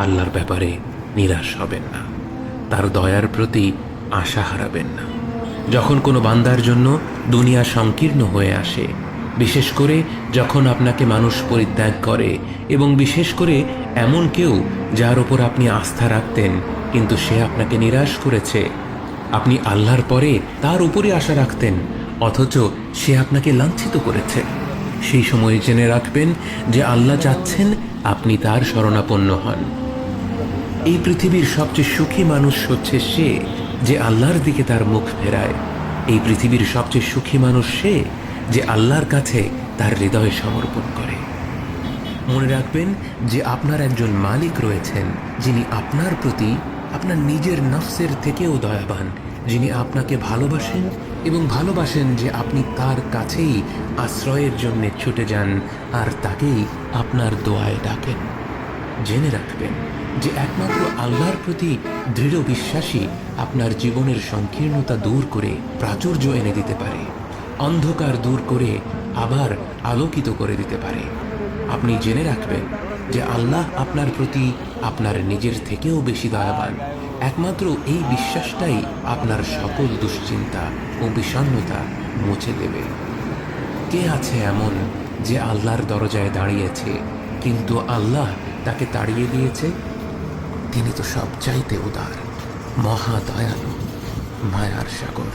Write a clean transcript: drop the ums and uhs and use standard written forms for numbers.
আল্লাহর ব্যাপারে নিরাশ হবেন না, তার দয়ার প্রতি আশা হারাবেন না। যখন কোনো বান্দার জন্য দুনিয়া সংকীর্ণ হয়ে আসে, বিশেষ করে যখন আপনাকে মানুষ পরিত্যাগ করে, এবং বিশেষ করে এমন কেউ যার ওপর আপনি আস্থা রাখতেন কিন্তু সে আপনাকে নিরাশ করেছে, আপনি আল্লাহর পরে তার উপরে আশা রাখতেন অথচ সে আপনাকে লাঞ্ছিত করেছে, সেই সময় জেনে রাখবেন যে আল্লাহ চাচ্ছেন আপনি তার শরণাপন্ন হন। এই পৃথিবীর সবচেয়ে সুখী মানুষ হচ্ছে সে যে আল্লাহর দিকে তার মুখ ফেরায়। এই পৃথিবীর সবচেয়ে সুখী মানুষ সে যে আল্লাহর কাছে তার হৃদয় সমর্পণ করে। মনে রাখবেন যে আপনার একজন মালিক রয়েছেন যিনি আপনার প্রতি আপনার নিজের নফসের থেকেও দয়াবান, যিনি আপনাকে ভালোবাসেন এবং ভালোবাসেন যে আপনি তার কাছেই আশ্রয়ের জন্য ছুটে যান আর তাকেই আপনার দোয়ায় ডাকেন। জেনে রাখবেন যে একমাত্র আল্লাহর প্রতি দৃঢ় বিশ্বাসী আপনার জীবনের সংকীর্ণতা দূর করে প্রাচুর্য এনে দিতে পারে, অন্ধকার দূর করে আবার আলোকিত করে দিতে পারে। আপনি জেনে রাখবেন যে আল্লাহ আপনার প্রতি আপনার নিজের থেকেও বেশি দয়াবান। একমাত্র এই বিশ্বাসটাই আপনার সকল দুশ্চিন্তা ও বিষণ্ণতা মুছে দেবে। কে আছে এমন যে আল্লাহর দরজায় দাঁড়িয়েছে কিন্তু আল্লাহ তাকে তাড়িয়ে দিয়েছে? তিনি তো সবচাইতে উদার, মহা দয়ালু, মায়ার সাগর।